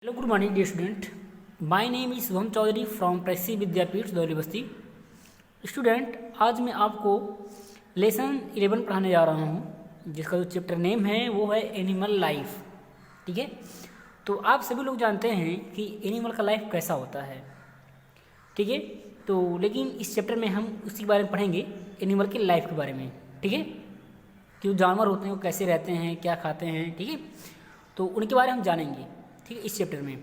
Hello good morning dear student, my name is Shubham Chaudhary from Presi Vidyapeeth Dauli Basti. Student, आज मैं आपको lesson 11 पढ़ाने जा रहा हूँ, जिसका जो चैप्टर नेम है वो है एनिमल लाइफ। ठीक है, तो आप सभी लोग जानते हैं कि एनिमल का लाइफ कैसा होता है। ठीक है, तो लेकिन इस चैप्टर में हम उसी के बारे में पढ़ेंगे, एनिमल की लाइफ के बारे में। ठीक है, कि जो जानवर होते हैं वो कैसे रहते हैं, क्या खाते हैं। ठीक है, तो उनके बारे में हम जानेंगे। ठीक है, इस चैप्टर में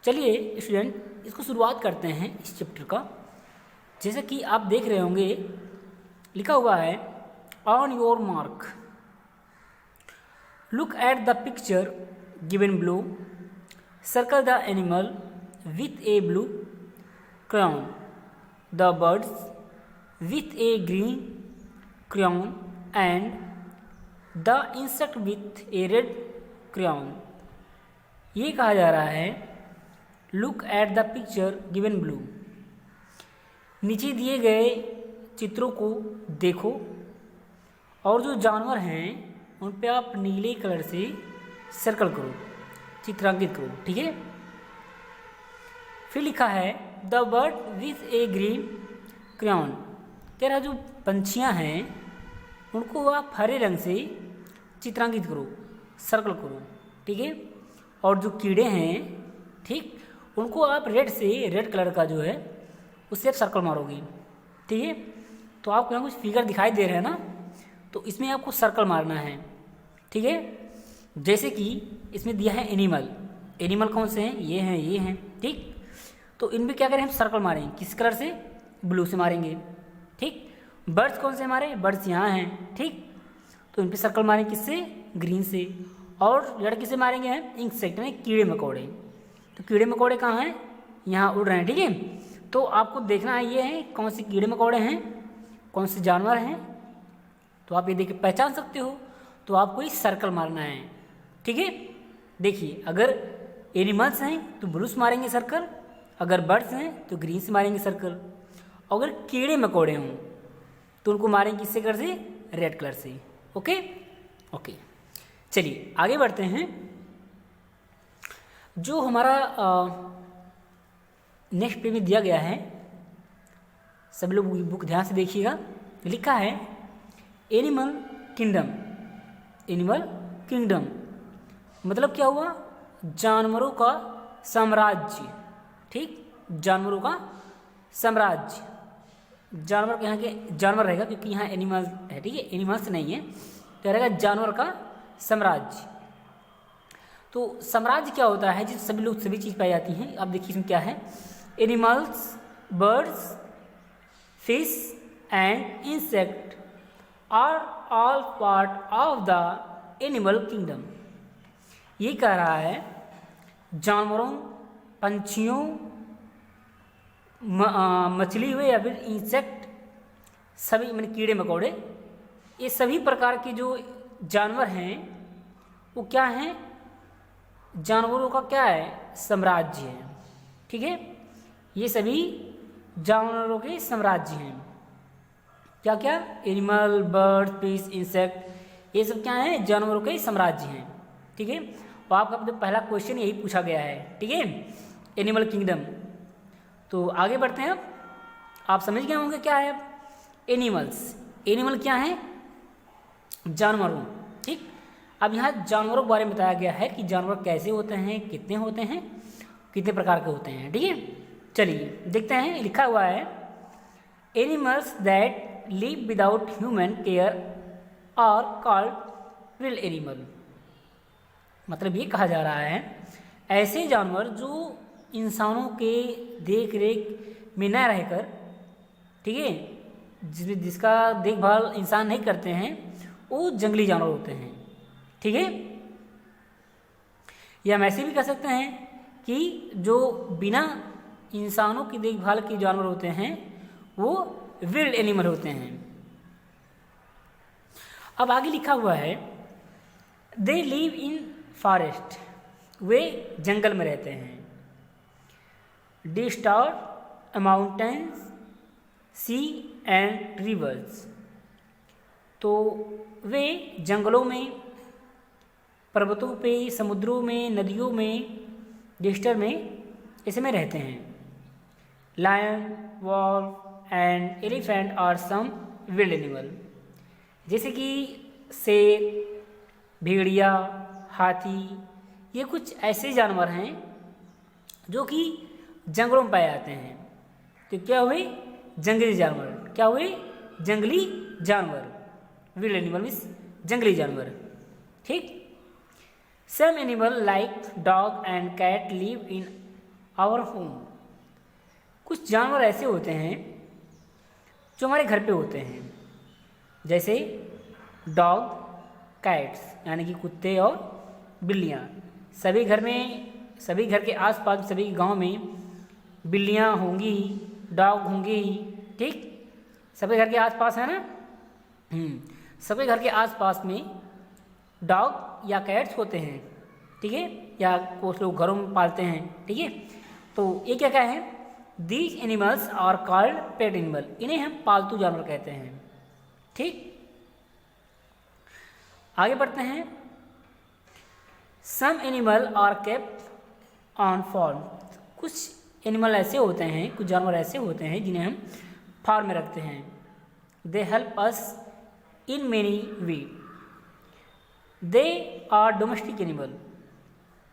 चलिए स्टूडेंट इसको शुरुआत करते हैं इस चैप्टर का। जैसा कि आप देख रहे होंगे लिखा हुआ है on your mark look at the picture given blue, circle the animal with A blue crayon, the birds with a green crayon and the insect with a red crayon। ये कहा जा रहा है look at the picture given blue, नीचे दिए गए चित्रों को देखो और जो जानवर हैं उन पे आप नीले कलर से सर्कल करो, चित्रांकित करो। ठीक है, फिर लिखा है the bird with A green crayon, तेरा जो पंछियाँ हैं उनको आप हरे रंग से चित्रांकित करो, सर्कल करो। ठीक है, और जो कीड़े हैं ठीक उनको आप रेड से, रेड कलर का जो है उससे आप सर्कल मारोगे। ठीक है, तो आपको यहाँ कुछ फिगर दिखाई दे रहे हैं ना, तो इसमें आपको सर्कल मारना है। ठीक है, जैसे कि इसमें दिया है एनिमल, एनिमल कौन से हैं, ये हैं, ये हैं। ठीक, तो इनमें क्या करें हम सर्कल मारेंगे, किस कलर से, ब्लू से मारेंगे। ठीक, बर्ड्स कौन से हमारे, बर्ड्स यहाँ हैं। ठीक, तो इन पर सर्कल मारेंगे किससे, ग्रीन से। और रेड किसे मारेंगे हम, इंसेक्ट में कीड़े मकोड़े। तो कीड़े मकोड़े कहाँ हैं, यहाँ उड़ रहे हैं। ठीक है, तो आपको देखना है ये है कौन से कीड़े मकोड़े हैं, कौन से जानवर हैं, तो आप ये देख के पहचान सकते हो। तो आपको इस सर्कल मारना है। ठीक है, देखिए अगर एनिमल्स हैं तो ब्लू से मारेंगे सर्कल, अगर बर्ड्स हैं तो ग्रीन से मारेंगे सर्कल, अगर कीड़े मकोड़े हों तो उनको मारेंगे किससे कलर से, रेड कलर से। ओके ओके, चलिए आगे बढ़ते हैं। जो हमारा नेक्स्ट पेज में दिया गया है, सब लोग बुक ध्यान से देखिएगा। लिखा है एनिमल किंगडम, एनिमल किंगडम मतलब क्या हुआ, जानवरों का साम्राज्य। ठीक, जानवरों का साम्राज्य, जानवर यहाँ के जानवर रहेगा क्योंकि यहाँ एनिमल है। ठीक है, एनिमल्स नहीं है तो रहेगा जानवर का साम्राज्य। तो साम्राज्य क्या होता है, जिस सभी लोग सभी चीज़ पाई जाती हैं। अब देखिए इसमें क्या है, animals, birds, fish and insect are all part of the animal kingdom. ये कह रहा है जानवरों, पंछियों, मछली हुए या फिर इंसेक्ट, सभी मैंने कीड़े मकोड़े, ये सभी प्रकार के जो जानवर हैं वो क्या हैं, जानवरों का क्या है, साम्राज्य है। ठीक है, ये सभी जानवरों के साम्राज्य हैं। क्या क्या, एनिमल, बर्ड, फिश, इंसेक्ट, ये सब क्या हैं, जानवरों के साम्राज्य हैं। ठीक है, तो आपका पहला क्वेश्चन यही पूछा गया है। ठीक है, एनिमल किंगडम। तो आगे बढ़ते हैं। अब आप समझ गए होंगे क्या है एनिमल्स, एनिमल क्या है, जानवरों। ठीक, अब यहाँ जानवरों के बारे में बताया गया है कि जानवर कैसे होते हैं, कितने होते हैं, कितने प्रकार के होते हैं। ठीक है, चलिए देखते हैं। लिखा हुआ है animals that live without human care are called wild animal. मतलब ये कहा जा रहा है ऐसे जानवर जो इंसानों के देख रेख में न रहकर, ठीक है, जिसका देखभाल इंसान नहीं करते हैं, वो जंगली जानवर होते हैं। ठीक है, या हम ऐसे भी कह सकते हैं कि जो बिना इंसानों की देखभाल के जानवर होते हैं वो विल्ड एनिमल होते हैं। अब आगे लिखा हुआ है दे लिव इन फॉरेस्ट, वे जंगल में रहते हैं। डिस्टर्ब माउंटेन्स, सी एंड रिवर्स, तो वे जंगलों में, पर्वतों पे, समुद्रों में, नदियों में डिस्टर में इसमें रहते हैं। Lion, wolf and elephant are some wild animal, जैसे कि शेर, भेड़िया, हाथी, ये कुछ ऐसे जानवर हैं जो कि जंगलों में पाए जाते हैं। तो क्या हुए? जंगली जानवर। क्या हुए? जंगली जानवर। विल्ड एनिमल मीन्स जंगली जानवर। ठीक। Some animal like dog and cat live in our home, कुछ जानवर ऐसे होते हैं जो हमारे घर पे होते हैं, जैसे डॉग, कैट्स यानी कि कुत्ते और बिल्लियाँ। सभी घर के आसपास, सभी गांव में बिल्लियाँ होंगी ही, डॉग होंगे ही। ठीक। सभी घर के आसपास है ना। सभी घर के आसपास में डॉग या कैट्स होते हैं। ठीक है, या कुछ लोग घरों में पालते हैं। ठीक है, तो ये क्या क्या है? These animals are called pet animal, इन्हें हम पालतू जानवर कहते हैं। ठीक। आगे बढ़ते हैं। Some animal are kept on farm, कुछ एनिमल ऐसे होते हैं, कुछ जानवर ऐसे होते हैं जिन्हें हम फार्म में रखते हैं। They help us in many way, they are domestic animal,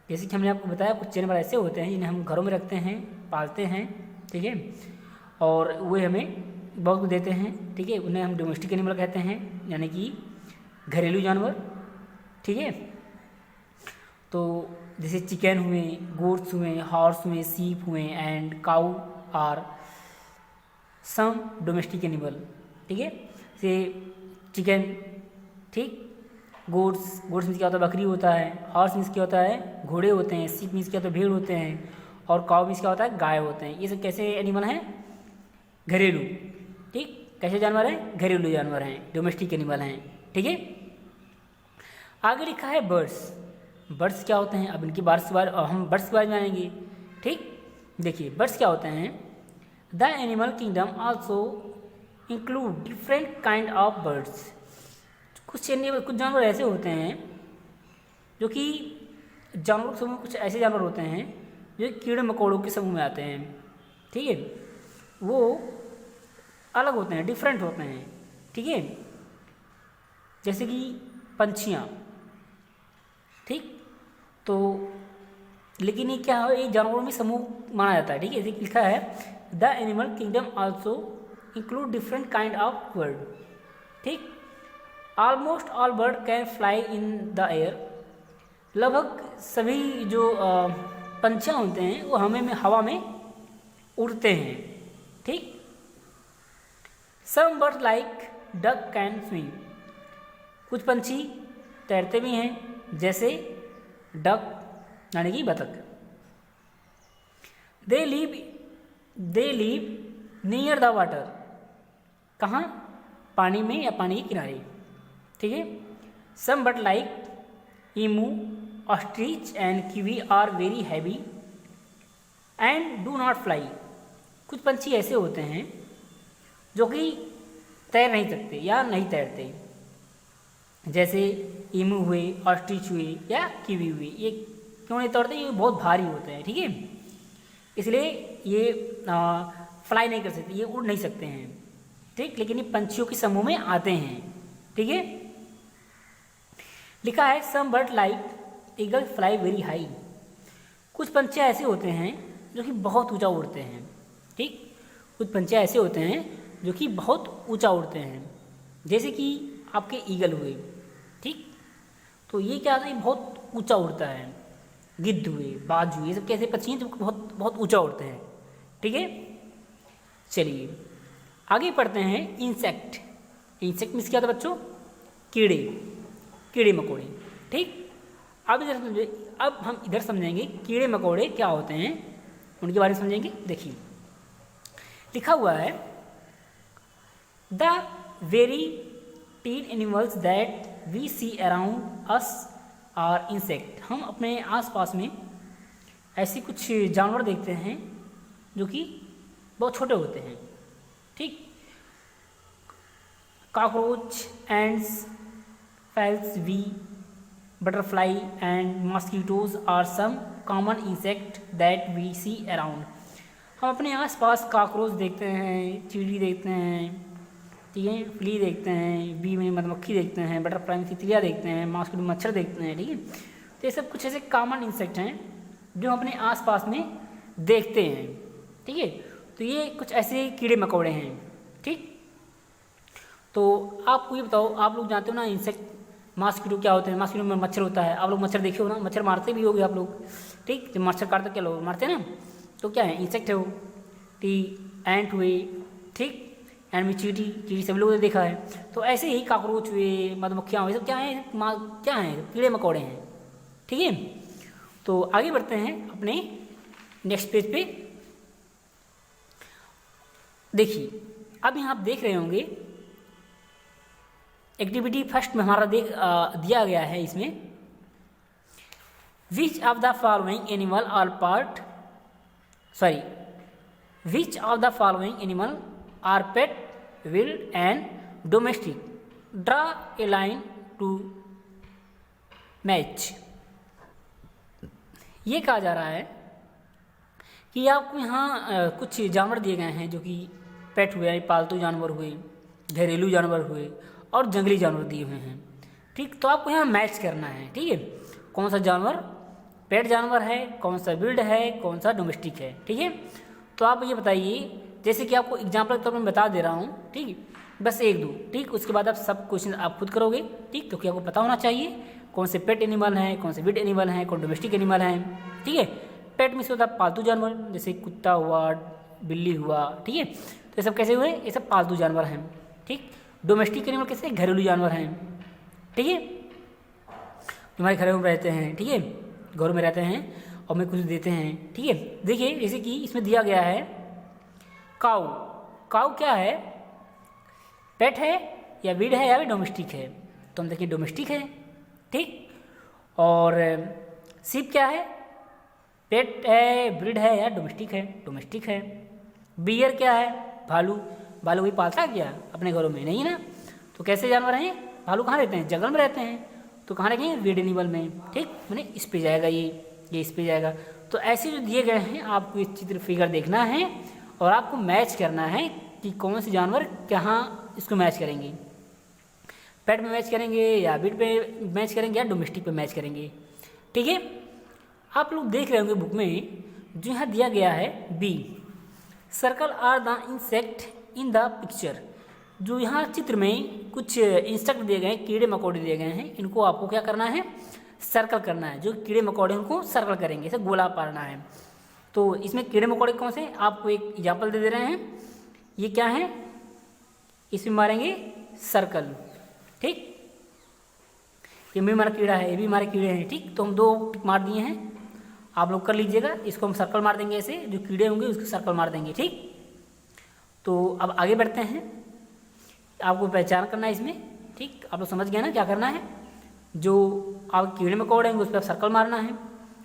जैसे कि हमने आपको बताया कुछ जानवर ऐसे होते हैं जिन्हें हम घरों में रखते हैं, पालते हैं। ठीक है, और वे हमें बहुत कुछ देते हैं। ठीक है, उन्हें हम डोमेस्टिक एनिमल कहते हैं, यानी कि घरेलू जानवर। ठीक है, तो जैसे चिकन हुए, गोट्स हुए, हॉर्स हुए, सीप हुए and cow are some domestic animal. ठीक है, जैसे चिकन, ठीक, गोट्स मीन्स क्या होता है? बकरी होता है। हॉर्स मीन्स क्या होता है? घोड़े होते हैं। सीप मीन्स क्या होता है? भेड़ होते हैं। और काउ मीन्स क्या होता है? गाय होते हैं। ये सब कैसे एनिमल हैं? घरेलू। ठीक, कैसे जानवर हैं? घरेलू जानवर हैं, डोमेस्टिक एनिमल हैं। ठीक है, आगे लिखा है बर्ड्स। बर्ड्स क्या होते हैं? अब इनकी हम बर्ड्स के बारे में जानेंगे। ठीक, देखिए बर्ड्स क्या होते हैं। The animal kingdom also include different kind of birds, कुछ जानवर ऐसे होते हैं जो कि जानवरों के समूह, कुछ ऐसे जानवर होते हैं जो कीड़े मकोड़ों के समूह में आते हैं। ठीक है, वो अलग होते हैं, डिफरेंट होते हैं। ठीक है, जैसे कि पंछियाँ। ठीक, तो लेकिन ये क्या है? ये जानवरों में समूह माना जाता है। ठीक है, जैसे लिखा है the animal kingdom also include different kind of bird. ठीक, almost all bird can fly in the air, लगभग सभी जो पंछियाँ होते हैं वो हवा में उड़ते हैं। ठीक, some bird like duck can swim, कुछ पंछी तैरते भी हैं, जैसे डक यानी कि बतख। They live near the water, कहाँ? पानी में या पानी के किनारे। ठीक है, some bird like emu, ostrich and kiwi are very heavy and do not fly, कुछ पंछी ऐसे होते हैं जो कि तैर नहीं सकते या नहीं तैरते, जैसे ईमू हुए, ऑस्ट्रिच हुए या कीवी हुए। ये क्यों नहीं तैरते? ये बहुत भारी होते हैं। ठीक है, इसलिए ये फ्लाई नहीं कर सकते, ये उड़ नहीं सकते हैं। ठीक, लेकिन ये पंछियों के समूह में आते हैं। ठीक है, लिखा है some bird like eagle fly very high, कुछ पंछी ऐसे होते हैं जो कि बहुत ऊंचा उड़ते हैं। ठीक, कुछ पंछी ऐसे होते हैं जो कि बहुत ऊंचा उड़ते हैं, जैसे कि आपके ईगल हुए। ठीक, तो ये क्या होता है? बहुत ऊंचा उड़ता है। गिद्ध हुए, बाज हुए, ये सब कैसे पक्षी हैं जो बहुत बहुत ऊंचा उड़ते हैं। ठीक है, चलिए आगे पढ़ते हैं। इंसेक्ट। इंसेक्ट मीन्स क्या था बच्चों? कीड़े मकोड़े। ठीक, अब हम इधर समझेंगे कीड़े मकोड़े क्या होते हैं, उनके बारे में समझेंगे। देखिए लिखा हुआ है the very tiny animals that we see around us are insect, हम अपने आसपास में ऐसे कुछ जानवर देखते हैं जो कि बहुत छोटे होते हैं। ठीक, कॉकरोच, एंड्स, फैल्स, वी, butterfly and mosquitoes are some common insect that we see around. हम अपने आसपास कॉकरोच देखते हैं, चींटी देखते हैं, ठीक है, फ्ली देखते हैं, बी में मधुमक्खी देखते हैं, बटरफ्लाई में तितलियाँ देखते हैं, मॉस्किटो मच्छर देखते हैं, ठीक है। तो ये सब कुछ ऐसे कॉमन इंसेक्ट हैं जो हम अपने आसपास में देखते हैं, ठीक है। तो ये कुछ ऐसे कीड़े मकोड़े हैं, ठीक। तो आपको ये बताओ, आप लोग जानते हो ना इंसेक्ट मॉस्किटो क्या होते हैं? मॉस्किटो में मच्छर होता है, आप लोग मच्छर देखे हो ना, मच्छर मारते भी होगे आप लोग, ठीक। जब मच्छर काटते क्या लोग मारते हैं ना, तो क्या है, इंसेक्ट है वो, ठीक। एंट हुए, ठीक, एंड में चींटी, चींटी सभी लोगों ने देखा है। तो ऐसे ही कॉकरोच हुए, मधुमक्खियाँ हुए, सब क्या है, क्या है, कीड़े मकोड़े हैं, ठीक है। तो आगे बढ़ते हैं अपने नेक्स्ट पेज पे। देखिए अब यहाँ आप देख रहे होंगे एक्टिविटी फर्स्ट में हमारा दिया गया है इसमें, which of the following animal are part sorry which of the following animal are pet, wild and domestic, draw a line to match. ये कहा जा रहा है कि आपको यहाँ कुछ जानवर दिए गए हैं जो कि पेट हुए, पालतू जानवर हुए, घरेलू जानवर हुए और जंगली जानवर दिए हुए हैं, ठीक। तो आपको यहाँ मैच करना है, ठीक है, कौन सा जानवर पेट जानवर है, कौन सा विल्ड है, कौन सा डोमेस्टिक है, ठीक है। तो आप ये बताइए, जैसे कि आपको एग्जाम्पल के तौर पर मैं बता दे रहा हूँ, ठीक, बस एक दो, ठीक। उसके बाद आप सब क्वेश्चन आप खुद करोगे, ठीक। क्योंकि आपको पता होना चाहिए कौन से पेट एनिमल हैं, कौन से विल्ड एनिमल हैं, कौन डोमेस्टिक एनिमल हैं, ठीक है। पेट में से होता है पालतू जानवर, जैसे कुत्ता हुआ, बिल्ली हुआ, ठीक है। तो ये सब कैसे हुए, ये सब पालतू जानवर हैं, ठीक। डोमेस्टिक एनिमल कैसे, घरेलू जानवर हैं, ठीक है, तुम्हारे घरों में रहते हैं, ठीक है, घरों में रहते हैं और हमें कुछ देते हैं, ठीक है। देखिए जैसे कि इसमें दिया गया है काऊ। काऊ क्या है, पेट है या विल्ड है या डोमेस्टिक है? तो हम देखिए डोमेस्टिक है, ठीक। और सीप क्या है, पेट है, ब्रीड है या डोमेस्टिक है? डोमेस्टिक है। बियर क्या है, भालू। भालू भी पालता है क्या अपने घरों में? नहीं ना। तो कैसे जानवर हैं भालू? कहाँ रहते हैं? जंगल में रहते हैं। तो कहाँ रखेंगे? विल्ड एनिमल में, ठीक। मैंने इस पे जाएगा, ये इस पे जाएगा। तो ऐसे जो दिए गए हैं आपको इस चित्र फिगर देखना है और आपको मैच करना है कि कौन से जानवर कहाँ इसको मैच करेंगे। पेट में मैच करेंगे या विल्ड पे मैच करेंगे या डोमेस्टिक पे मैच करेंगे, ठीक है। आप लोग देख रहे होंगे बुक में जो यहाँ दिया गया है b, circle are the insect in the picture. जो यहाँ चित्र में कुछ इंसेक्ट दिए गए हैं, कीड़े मकोड़े दिए गए हैं, इनको आपको क्या करना है? सर्कल करना है। जो कीड़े मकोड़े उनको सर्कल करेंगे, इसे गोला पारना है। तो इसमें कीड़े मकोड़े कौन से? आपको एक एग्जाम्पल दे रहे हैं। ये क्या है, इसमें मारेंगे सर्कल, ठीक। ये भी हमारा कीड़ा है, ये भी हमारे कीड़े हैं, ठीक। तो हम दो टिक मार दिए हैं, आप लोग कर लीजिएगा। इसको हम सर्कल मार देंगे, ऐसे जो कीड़े होंगे उसको सर्कल मार देंगे, ठीक। तो अब आगे बढ़ते हैं, आपको पहचान करना है इसमें, ठीक। आप लोग समझ गए ना क्या करना है? जो आप कीड़े मकोड़े होंगे उस पर आप सर्कल मारना है।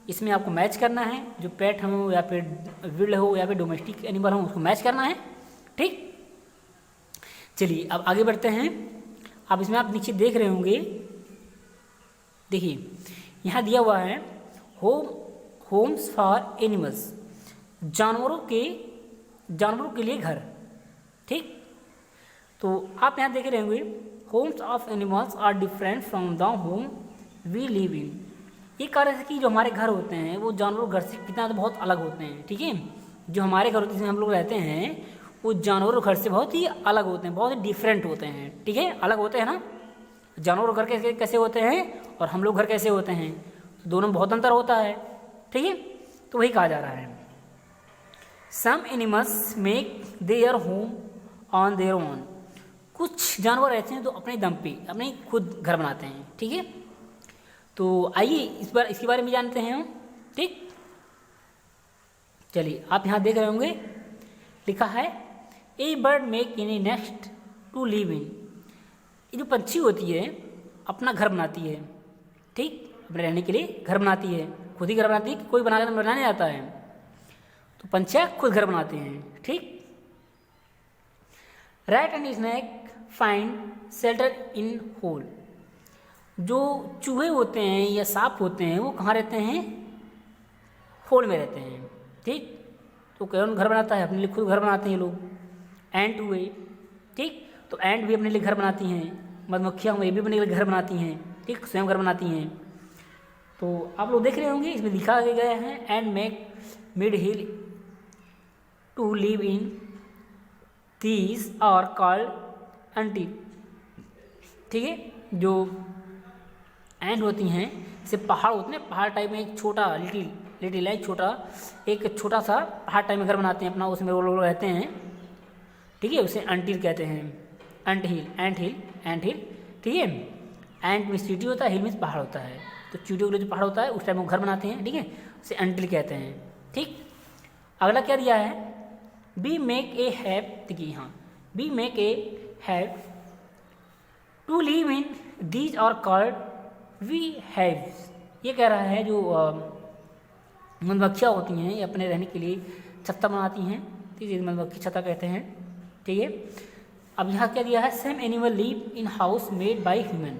इसमें आपको मैच करना है, जो पेट हो या फिर विल्ड हो या फिर डोमेस्टिक एनिमल हो उसको मैच करना है, ठीक। चलिए अब आगे बढ़ते हैं। अब इसमें आप नीचे देख रहे होंगे, देखिए यहाँ दिया हुआ है होम्स फॉर एनिमल्स, जानवरों के लिए घर, ठीक। तो आप यहाँ देख रहे होंगे homes of animals are different from the home we live in. ये कारण है कि जो हमारे घर होते हैं वो जानवरों घर से कितना तो बहुत अलग होते हैं, ठीक है। जो हमारे घर होते हैं जिसमें हम लोग रहते हैं वो जानवरों घर से बहुत ही अलग होते हैं, बहुत ही डिफरेंट होते हैं, ठीक है। अलग होते हैं ना, जानवर घर कैसे होते हैं और हम लोग घर कैसे होते हैं, तो दोनों में बहुत अंतर होता है, ठीक है। तो वही कहा जा रहा है, some animals make their home on their own. कुछ जानवर ऐसे हैं तो अपने दम पे अपने खुद घर बनाते हैं, ठीक है। तो आइए इसके बारे में जानते हैं हम, ठीक। चलिए आप यहाँ देख रहे होंगे लिखा है a bird make in a nest to live in. ये जो पंछी होती है अपना घर बनाती है, ठीक, अपने रहने के लिए घर बनाती है, खुद ही घर बनाती है कि कोई बनाने आता है। तो पंछियाँ खुद घर बनाते हैं, ठीक। Rat and snake find shelter in hole. जो चूहे होते हैं या सांप होते हैं वो कहाँ रहते हैं? खोल में रहते हैं, ठीक। तो कौन घर बनाता है? अपने लिए खुद घर बनाते हैं लोग। एंट हुए, ठीक, तो एंट भी अपने लिए घर बनाती हैं। मधुमक्खियाँ हुए, ये भी अपने लिए घर बनाती हैं, ठीक, स्वयं घर बनाती हैं। तो आप लोग देख रहे होंगे इसमें लिखा गया है and make mud hill to live in these are called anthill, ठीक है। जो एंड होती हैं जैसे पहाड़ होते हैं, पहाड़ टाइप में एक छोटा लिटिल है, एक छोटा सा पहाड़ टाइप में घर बनाते हैं अपना, उसमें वो लोग रहते हैं, ठीक है। उसे एंटील कहते हैं, एंट हिल, ठीक है। एंट मीन्स चींटी होता है, हिल मीन्स पहाड़ होता है। तो चींटियों के लिए जो पहाड़ होता है उस टाइप में घर बनाते हैं, ठीक है, उसे एंटील कहते हैं, ठीक। अगला क्या दिया है? बी मेक ए हैव, देखिए यहाँ bee make a hive to live in these are called beehive. ये कह रहा है जो मधुमक्खियाँ होती हैं ये अपने रहने के लिए छत्ता बनाती हैं, ठीक है, मधुमक्खी छत्ता कहते हैं, ठीक है। अब यहाँ क्या दिया है? Some animal live in house made by human.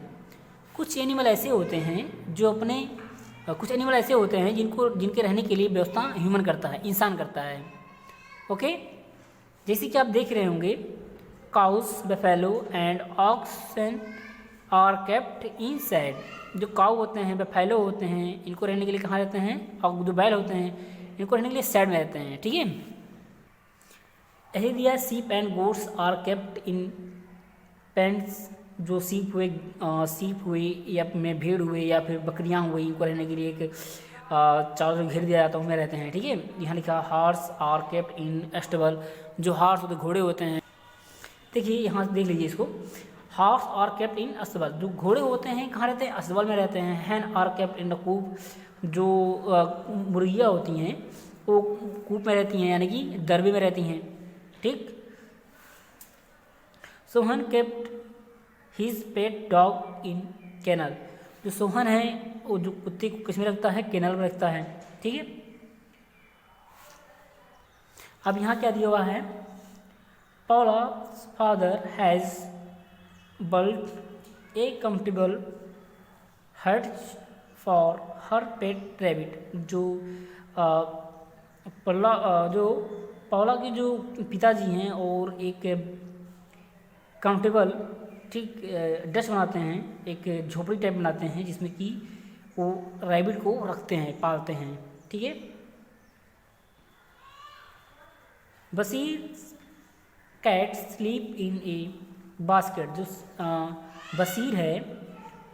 कुछ एनिमल ऐसे होते हैं जो कुछ एनिमल ऐसे होते हैं जिनके रहने के लिए व्यवस्था ह्यूमन करता है, इंसान करता है, ओके। जैसे कि आप देख रहे होंगे cows, buffalo and oxen are kept in shed. जो काउ होते हैं, बफेलो होते हैं, इनको रहने के लिए कहाँ रहते हैं? और जो बैल होते हैं इनको रहने के लिए शेड में रहते हैं, ठीक है। यही दिया sheep and goats are kept in pens. जो सीप हुए या में भेड़ हुए या फिर बकरियां हुई, इनको रहने के लिए एक चारों से घेर दिया जाता है, उनमें रहते हैं, ठीक है। यहाँ लिखा horse are kept in stable. जो हार्स होते घोड़े होते हैं, देखिए यहाँ देख लीजिए इसको, हार्स आर केप्ट इन अस्तबल। जो घोड़े होते हैं कहाँ रहते हैं? अस्तबल में रहते हैं। Hen are kept in the coop. जो मुर्गियाँ होती हैं वो कूप में रहती हैं, यानी कि दरबे में रहती हैं, ठीक। Sohan kept his pet dog in kennel. जो सोहन है वो जो कुत्ते को किस में रखता है? केनल में रखता है, ठीक है। अब यहाँ क्या दिया हुआ है? Paula's father has built a comfortable hutch for her pet rabbit। जो पाउला के जो पिताजी हैं और एक कंफर्टेबल, ठीक, डच बनाते हैं, एक झोपड़ी टाइप बनाते हैं जिसमें कि वो रैबिट को रखते हैं, पालते हैं, ठीक है। बसीर cat sleep in a basket. जो बसीर है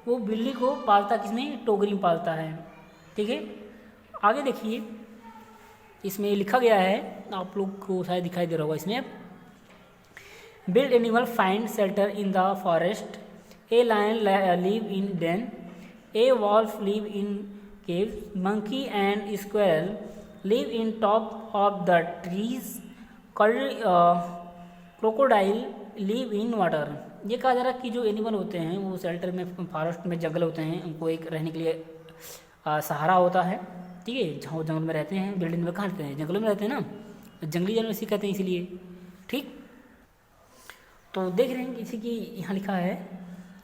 वो बिल्ली को पालता किसमें? टोकरी में पालता है, ठीक है। आगे देखिए इसमें लिखा गया है, आप लोग को शायद दिखाई दे रहा होगा इसमें, wild animal find shelter in the forest, a lion live in den, a wolf live in cave, monkey and squirrel live in top of the trees, crocodile live in water. ये कहा जा रहा है कि जो एनिमल होते हैं वो शेल्टर में, फॉरेस्ट में, जंगल होते हैं, उनको एक रहने के लिए सहारा होता है, ठीक है। जहाँ वो जंगल में रहते हैं, बिल्डिंग में कहाँ रहते हैं? जंगलों में रहते हैं ना, जंगली जानवर इसी कहते हैं इसीलिए, ठीक। तो देख रहे हैं इसी की यहाँ लिखा है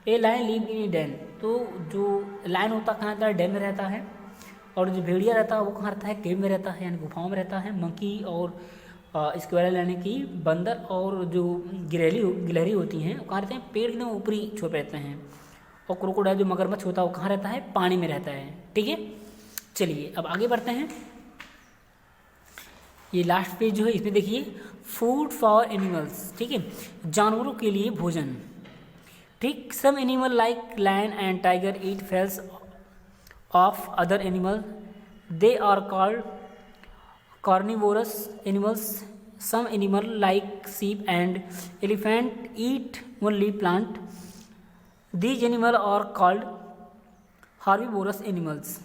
a lion live in den. तो जो लायन होता कहाँ रहता है? डेन में रहता है। और जो भेड़िया रहता है वो कहाँ रहता है? केव में रहता है, यानी गुफाओं में रहता है। मंकी और स्क्वायरल यानी कि बंदर और जो गिलहरी होती हैं वो कहाँ रहते हैं? पेड़ के एकदम ऊपरी छोर पे रहते हैं। और क्रोकोडाइल जो मगरमच्छ होता है वो कहाँ रहता है? पानी में रहता है, ठीक है। चलिए अब आगे बढ़ते हैं। ये लास्ट पेज जो है इसमें देखिए फूड फॉर एनिमल्स, ठीक है, जानवरों के लिए भोजन, ठीक। Some animal like lion and tiger eat flesh of other animal, they are called carnivorous animals. Some animal like sheep and elephant eat only plant. These animals are called herbivorous animals.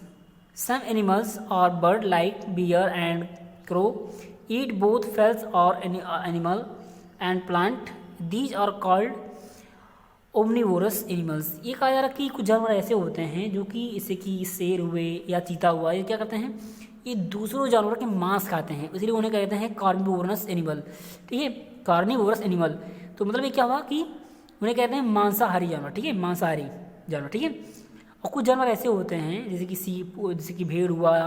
Some animals are bird like bear and crow eat both flesh or animal and plant. These are called omnivorous animals. ये कहा जा रहा है कि कुछ जानवर ऐसे होते हैं जो कि जैसे कि शेर हुए या चीता हुआ, ये क्या करते हैं? ये दूसरों जानवरों के मांस खाते हैं, इसलिए उन्हें कहते हैं कार्निवोरस एनिमल, ठीक है। कार्निवोरस एनिमल तो मतलब ये क्या हुआ कि उन्हें कहते हैं मांसाहारी जानवर, ठीक है, मांसाहारी जानवर, ठीक है। और कुछ जानवर ऐसे होते हैं जैसे कि सीप, जैसे कि भेड़ हुआ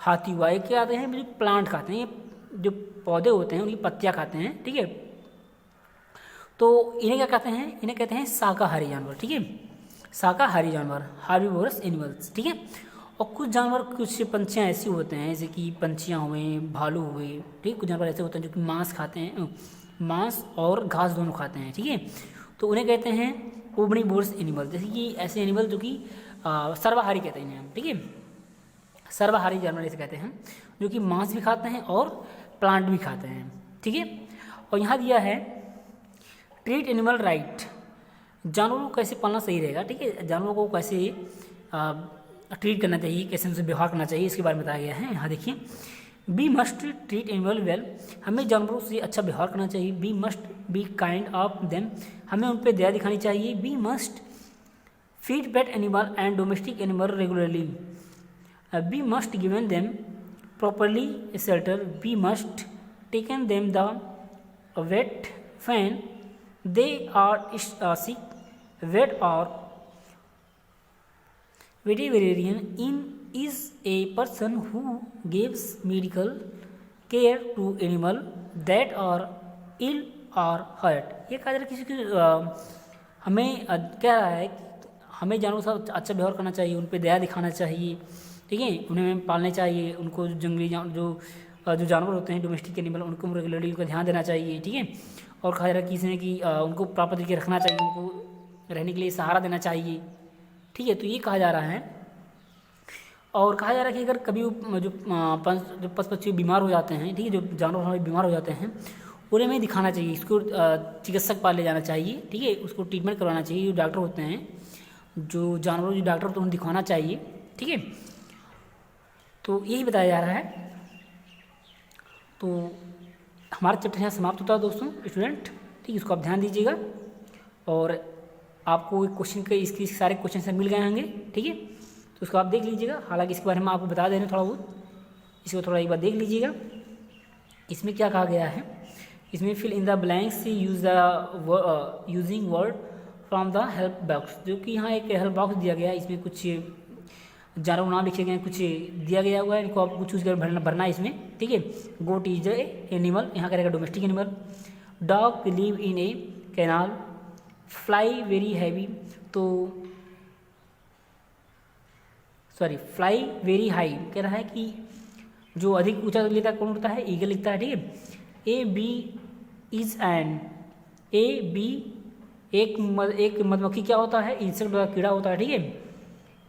हाथी हुआ, ये क्या आते हैं, जो प्लांट खाते हैं, जो पौधे होते हैं उनकी पत्तियाँ खाते हैं, ठीक है। तो इन्हें क्या कहते हैं, इन्हें कहते हैं शाकाहारी जानवर, ठीक है, शाकाहारी जानवर, हार्बीवोरस एनिमल्स, ठीक है। और कुछ जानवर, कुछ पंछियाँ ऐसी होते हैं जैसे कि पंछियाँ हुए, भालू हुए, ठीक है, कुछ जानवर ऐसे होते हैं जो कि मांस खाते हैं, मांस और घास दोनों खाते हैं, ठीक है। तो उन्हें कहते हैं ओमनीवोरस एनिमल, जैसे कि ऐसे एनिमल जो कि सर्वाहारी कहते हैं इन्हें हम, ठीक है, सर्वाहारी जानवर ऐसे कहते हैं जो कि मांस भी खाते हैं और प्लांट भी खाते हैं, ठीक है। और यहाँ दिया है ट्रीट एनिमल राइट, जानवरों को कैसे पालना सही रहेगा, ठीक है, जानवरों को कैसे ट्रीट करना चाहिए, कैसे उनसे व्यवहार करना चाहिए, इसके बारे में बताया गया है। यहाँ देखिए, we must treat animal well, हमें जानवरों से अच्छा व्यवहार करना चाहिए। We must be kind of them, हमें उन पर दया दिखानी चाहिए। We must feed pet animal and domestic animal regularly, we must given them properly shelter, we must taken them the vet when they are sick. Vet or veterinarian is a person who gives medical care to animal that are ill or hurt. ये कहा जा रहा है किसी की हमें कह रहा है कि हमें जानवरों के साथ अच्छा व्यवहार करना चाहिए, उन पर दया दिखाना चाहिए, ठीक है, उन्हें पालने चाहिए, उनको जंगली जो जानवर होते हैं डोमेस्टिक एनिमल, उनको रेगुलरली उनका ध्यान देना चाहिए, ठीक है। और कहा जा रहा है किसी ने कि उनको प्रॉपर तरीके रखना चाहिए, उनको रहने के लिए सहारा देना चाहिए, ठीक है। तो ये कहा जा रहा है। और कहा जा रहा है कि अगर कभी जो पशु पक्षी बीमार हो जाते हैं, ठीक है, जो जानवर हमारे बीमार हो जाते हैं, उन्हें हमें दिखाना चाहिए, इसको चिकित्सक पास ले जाना चाहिए, ठीक है, उसको ट्रीटमेंट करवाना चाहिए। जो डॉक्टर होते हैं, जो जानवरों जो डॉक्टर होते हैं उन्हें दिखाना चाहिए, ठीक है। तो यही बताया जा रहा है। तो हमारा चैप्टर यहाँ समाप्त होता है दोस्तों, स्टूडेंट, ठीक है, इसको आप ध्यान दीजिएगा। और आपको क्वेश्चन के इसके सारे क्वेश्चन से मिल गए होंगे, ठीक है, तो उसको आप देख लीजिएगा। हालांकि इसके बारे में आपको बता दे रहे हैं थोड़ा बहुत, इसको थोड़ा एक बार देख लीजिएगा। इसमें क्या कहा गया है, इसमें fill in the blanks use the using word from the help box, जो कि यहाँ एक हेल्प बॉक्स दिया गया है, इसमें कुछ जानवर नाम लिखे गए हैं, कुछ दिया गया हुआ है, इनको आपको चूज कर भरना है इसमें, ठीक है। गोट इज ए एनिमल, यहाँ करेगा domestic animal. Dog live in A canal, fly very heavy, तो सॉरी फ्लाई वेरी हाई कह रहा है कि जो अधिक ऊंचा लिखता है कौन उड़ता है, ईगल लिखता है, ठीक है। A bee is an, a bee एक मधुमक्खी क्या होता है, इंसेक्ट वाला कीड़ा होता है, ठीक है।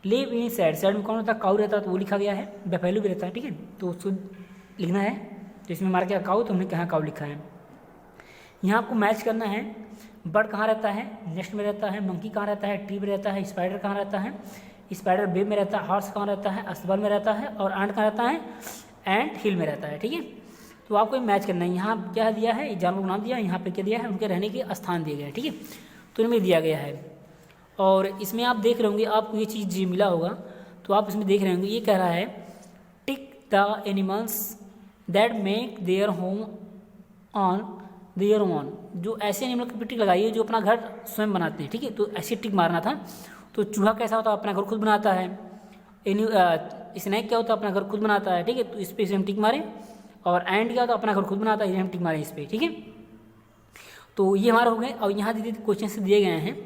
लिव इन सैड, सैड में कौन होता है, काऊ रहता है, तो वो लिखा गया है। बफेलो भी रहता है, ठीक है, तो उसको लिखना है। तो इसमें मार गया काऊ, तो हमने कहाँ काऊ लिखा है। यहाँ आपको मैच करना है, बर्ड कहाँ रहता है, नेस्ट में रहता है। मंकी कहाँ रहता है, ट्री में रहता है। स्पाइडर कहाँ रहता है, स्पाइडर वेब में रहता है। हॉर्स कहाँ रहता है, अस्तबल में रहता है। और एंट कहाँ रहता है, एंट हिल में रहता है, ठीक है। तो आपको मैच करना है। यहाँ क्या दिया है, जानवर को नाम दिया, यहाँ पे क्या दिया है, उनके रहने के स्थान दिए गए हैं, ठीक है। तो इनमें दिया गया है। और इसमें आप देख रहे होंगे, आपको ये चीज़ मिला होगा, तो आप इसमें देख रहे होंगे, ये कह रहा है tick the animals that make their home on their own, जो ऐसे एनिमल की टिक लगाइए जो अपना घर स्वयं बनाते हैं, ठीक है। तो ऐसे टिक मारना था। तो चूहा कैसा होता है, अपना घर खुद बनाता है। स्नैक क्या होता है, अपना घर खुद बनाता है, ठीक है। तो इस पर हम टिक मारें। और एंड क्या होता है, अपना घर खुद बनाता है, इसे हम टिक मारें इस पर, ठीक है। तो ये हमारे हो गए। और यहाँ दीदी क्वेश्चन से दिए गए हैं,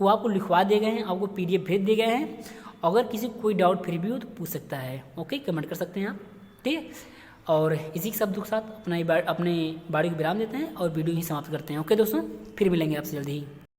वो आपको लिखवा दिए गए हैं, आपको PDF भेज दिए गए हैं। अगर किसी को कोई डाउट फिर भी हो तो पूछ सकता है, ओके, कमेंट कर सकते हैं आप, ठीक है। और इसी शब्दों के साथ अपने बाड़ी को विराम देते हैं और वीडियो ही समाप्त करते हैं। ओके दोस्तों, फिर मिलेंगे आपसे जल्दी ही।